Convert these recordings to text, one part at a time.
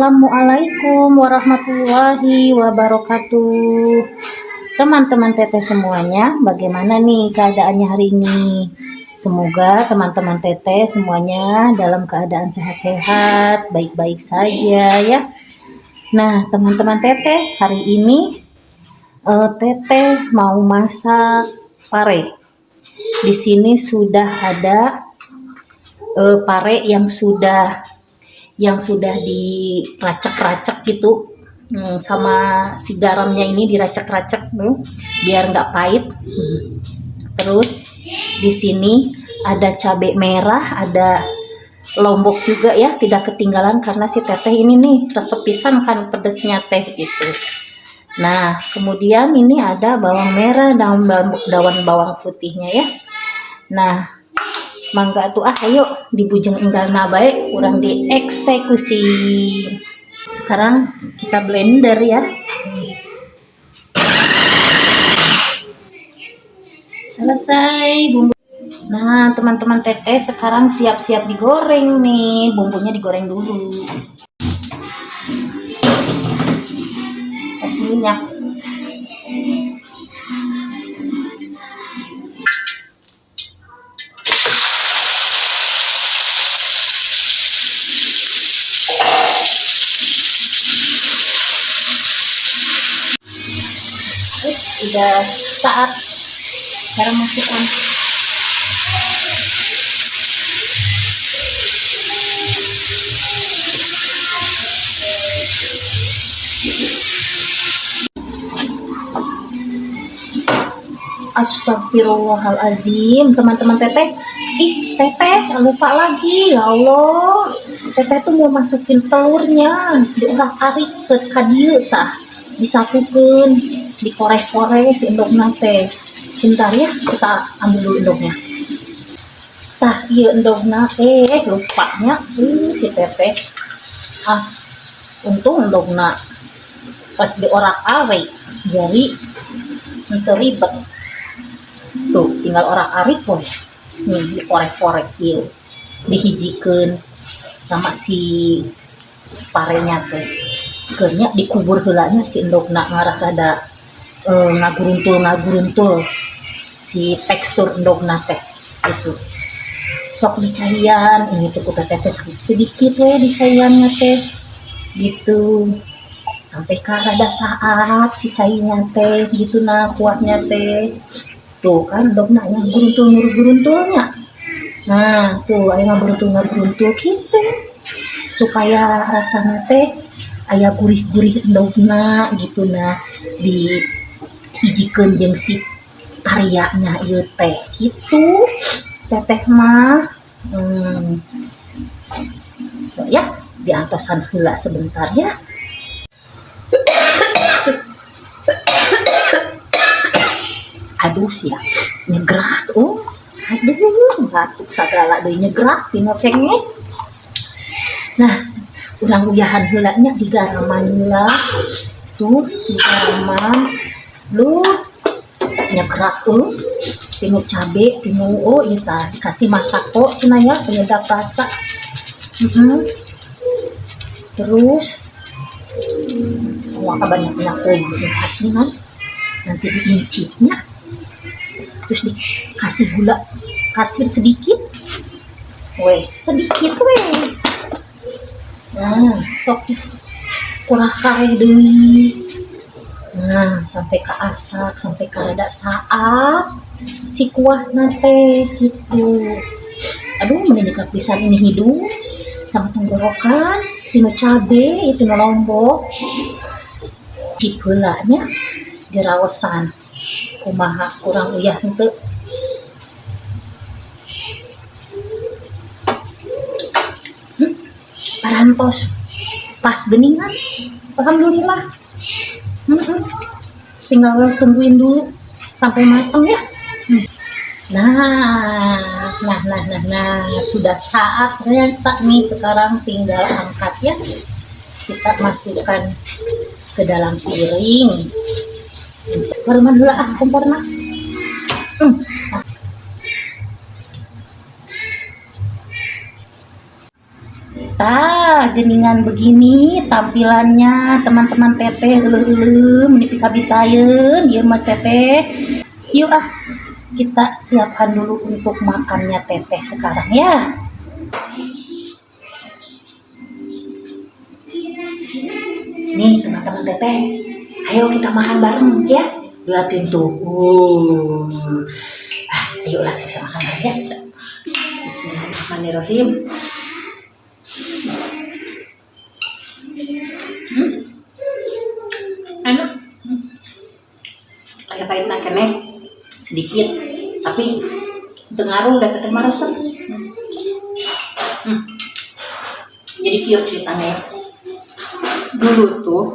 Assalamualaikum warahmatullahi wabarakatuh. Teman-teman teteh semuanya, bagaimana nih keadaannya hari ini? Semoga teman-teman teteh semuanya dalam keadaan sehat-sehat, baik-baik saja ya. Nah, teman-teman teteh, hari ini teteh mau masak pare. Di sini sudah ada pare yang sudah diracak-racak gitu, sama si garamnya ini diracak-racak biar nggak pahit. Terus di sini ada cabai merah, ada lombok juga ya, tidak ketinggalan karena si teteh ini nih resep pisan kan pedesnya teh gitu. Nah, kemudian ini ada bawang merah, daun bawang putihnya ya. Nah, mangga tuh ayo dibujeng enggal nabae kurang dieksekusi. Sekarang kita blender ya. Selesai bumbu. Nah, teman-teman teteh sekarang siap-siap digoreng nih. Bumbunya digoreng dulu. Kasih minyak. Udah saat cara masukkan Astagfirullahaladzim, teman-teman teteh. Teteh lupa lagi, ya Allah. Teteh tuh mau masukin telurnya, diorak-arik ke kadieu tah, disatukeun, dikoreh-koreh si endogna teh. Bentar ya, kita ambil dulu endognya. Tah, iya endogna lupanya si teteh. Untung endogna pas diorak-arik, jadi untuk ribet. Tuh, tinggal orak-arik woy. Nih, dikorek-korek ieu. Dihijikeun sama si parenya teh. Keurnya dikubur heulanya si endogna ngarah rada ngaguruntul si tekstur endogna teh gitu. Sok dicaian ini tuh teteh sedikit we dicaiannya teh gitu. Sampai rada saat si cainya teh gitu nah kuatnya teh. Tuh kan endogna yang guruntul-guruntulnya. Nah, tuh aya ngaguruntul gitu. Supaya rasanya teh aya gurih-gurih endogna gitu nah dihijikeun jeung si tarianya ieu teh gitu. Teteh mah so, ya diantosan heula sebentar ya. Aduh sia nyegrak aduh batuk sagala deui nyegrak dina cengeng. Nah, urang uyahan heula nya digaraman heula tuh digaraman lu nyegrak tinu cabe tinu ieu tah dikasih masako cenah ya penyedap rasa. Terus wah banyak-banyak asinan nanti diincitnya. Terus dikasih gula pasir sedikit sedikit nah sok kurang kare deui. Nah, sampai ke asak, sampai ke rada saat si kuah nate gitu. Aduh meningkat pisan ini hidung sama tenggorokan tino cabe itu lombok cikulanya diraosan kumaha kurang uyah henteu. Parantos pas geningan alhamdulillah. Tinggal tungguin dulu sampai matang ya. Nah, sudah saat ternyata nih, sekarang tinggal angkat ya. Kita masukkan ke dalam piring. Baruman heula komporna. geningan begini tampilannya teman-teman teteh, menipi kabitayeun ieu mah teteh. Yuk kita siapkan dulu untuk makannya teteh sekarang ya. Nih teman-teman teteh, ayo kita makan bareng ya. Lihatin tuh. Ayolah kita makan bareng ya. Bismillahirrahmanirrahim. Enak. Kayak pahitna keneh sedikit, tapi dengaruh udah teteh resep. Jadi kieu ceritanya ya. Dulu tuh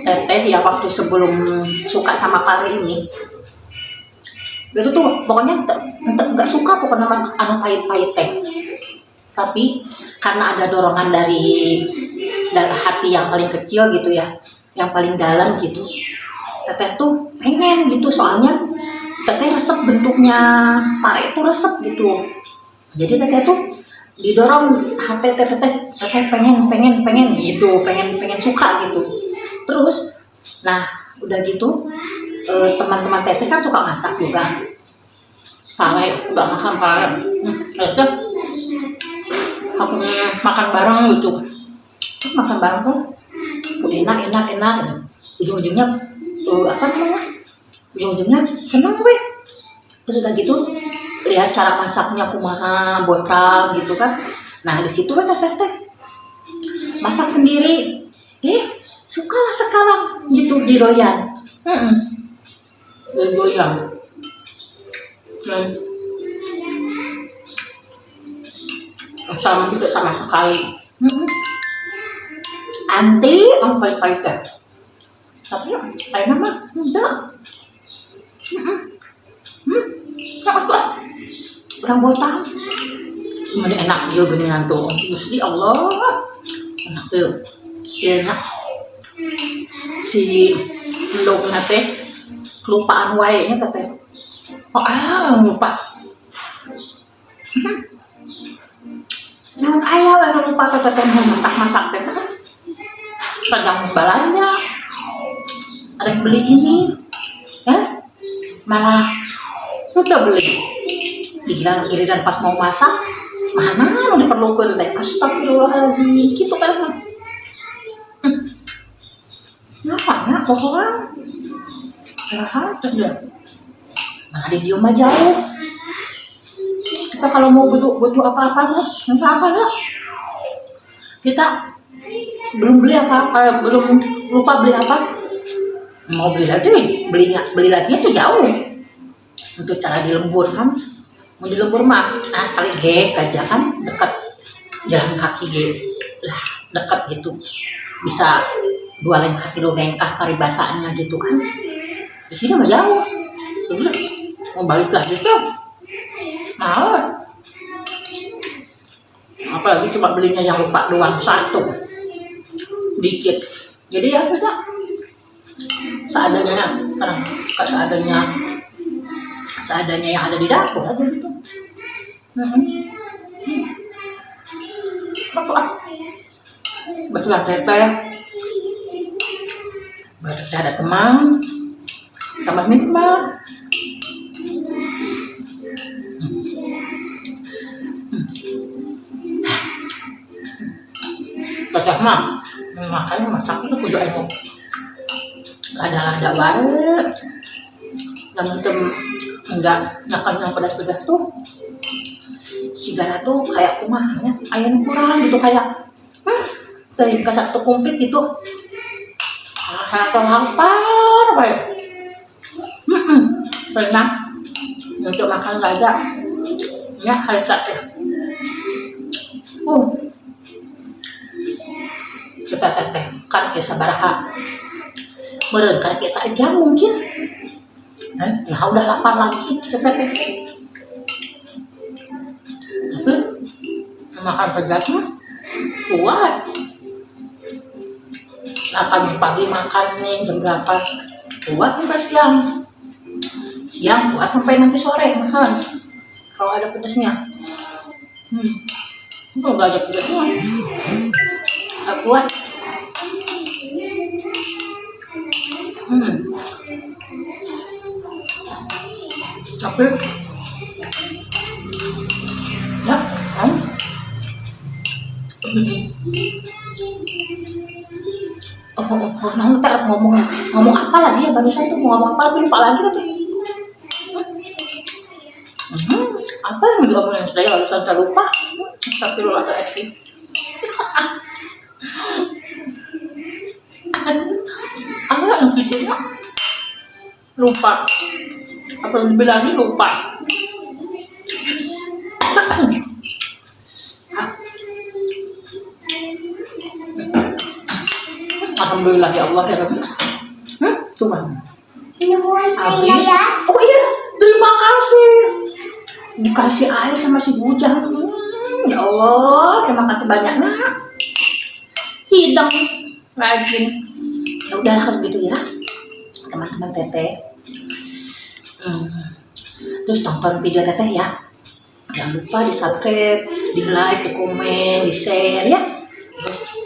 teteh ya waktu sebelum suka sama kari ini, itu tuh pokoknya nggak suka pokoknya anu pahit-pahit teh. Tapi karena ada dorongan dari hati yang paling kecil gitu ya, yang paling dalam gitu, teteh tuh pengen gitu, soalnya teteh resep bentuknya pare itu resep gitu. Jadi teteh tuh didorong hati teteh pengen gitu, pengen suka gitu. Terus nah udah gitu teman-teman teteh kan suka masak juga, pare udah makan pare, terus aku makan bareng gitu. Terus makan bareng tuh udah enak ujung-ujungnya ujung-ujungnya seneng gue. Terus udah gitu lihat cara masaknya kumaha botrang gitu kan. Nah di situ kan teteh masak sendiri, sukalah sekarang gitu didoyan. Doyan. Sama juga sama sekali. Anti orang pahit-pahit kan. Tapi kayaknya mah enggak. Kurang botak. Gimana enak juga geningan tuh. Gusti Allah. Enak tuh. Enak. Si endog teh kelupaan wae nya teteh. Lupa. Jangan ayah yang lupa teteh masak teh. Sedang belanja. Ada beli ini. Ya? Malah udah beli. Giliran pas mau masak, mana udah diperlukan teh. Astagfirullahaladzim, gitu kan. Nah, pokoknya tuh nah di diem aja jauh. Kita kalau mau butuh apa-apa apa ya, kita belum beli apa-apa, belum lupa beli apa, mau beli lagi, beli lagi itu jauh. Untuk cara di lembur kan, mau di lembur mah kali aja kan, dekat jalan kaki lah, dekat gitu, bisa 2 lengkah 3 lengkah paribasanya gitu kan. Di sini mah jauh. Terus mau balik lagi tuh mau. Apalagi cuma belinya yang lupa doang satu dikit. Jadi ya sudah seadanya sekarang, seadanya yang ada di dapur aja gitu. Betul teteh. Berarti ada teman tambah nikmat. Teteh mah makanya masak itu kudu anu ada banget. Namun enggak nyakal yang pedas-pedas tuh sigana tuh kayak kumahnya ayam kurang gitu, kayak tadi kasar tuh komplit gitu. Kayak lapar baik. Pernah untuk makan raja ya hari terakhir. Kita teteh kan kisah baraha meren kan kisah aja mungkin. Nah udah lapar lagi kita teteh. Makan pedas mah kuat. Akan pagi makan nih jam berapa? Kuat sampai siang kuat sampai nanti sore makan. Kalau ada pedasnya. Kalau nggak ada pedasnya, nggak kuat. Tapi ya, kan? Nah, ntar ngomong apa lagi ya, barusan tuh mau ngomong apa lagi, lupa lagi tapi. Apa yang diomongin saya barusan saya lupa. Tapi lupa lagi. Apa yang bikinnya lupa? Apa yang dibilangin lupa? Alhamdulillah ya Allah ya Rabbi. Coba. Habis. Oh iya, terima kasih. Dikasih air sama si bujang. Ya Allah, terima kasih banyak nak. Hidang rajin. Ya udah kalau gitu ya, teman-teman teteh. Terus tonton video teteh ya. Jangan lupa di subscribe, di like, di komen, di share ya. Terus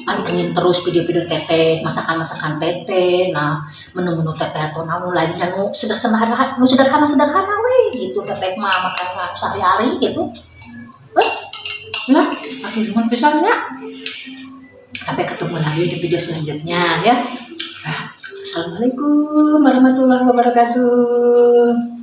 pantengin terus video-video teteh, masakan-masakan teteh, nah menu-menu teteh atau namun lain yang sederhana weh gitu teteh mah makan sehari-hari gitu. Nah, akhirnya pisannya. Sampai ketemu lagi di video selanjutnya ya. Assalamualaikum warahmatullahi wabarakatuh.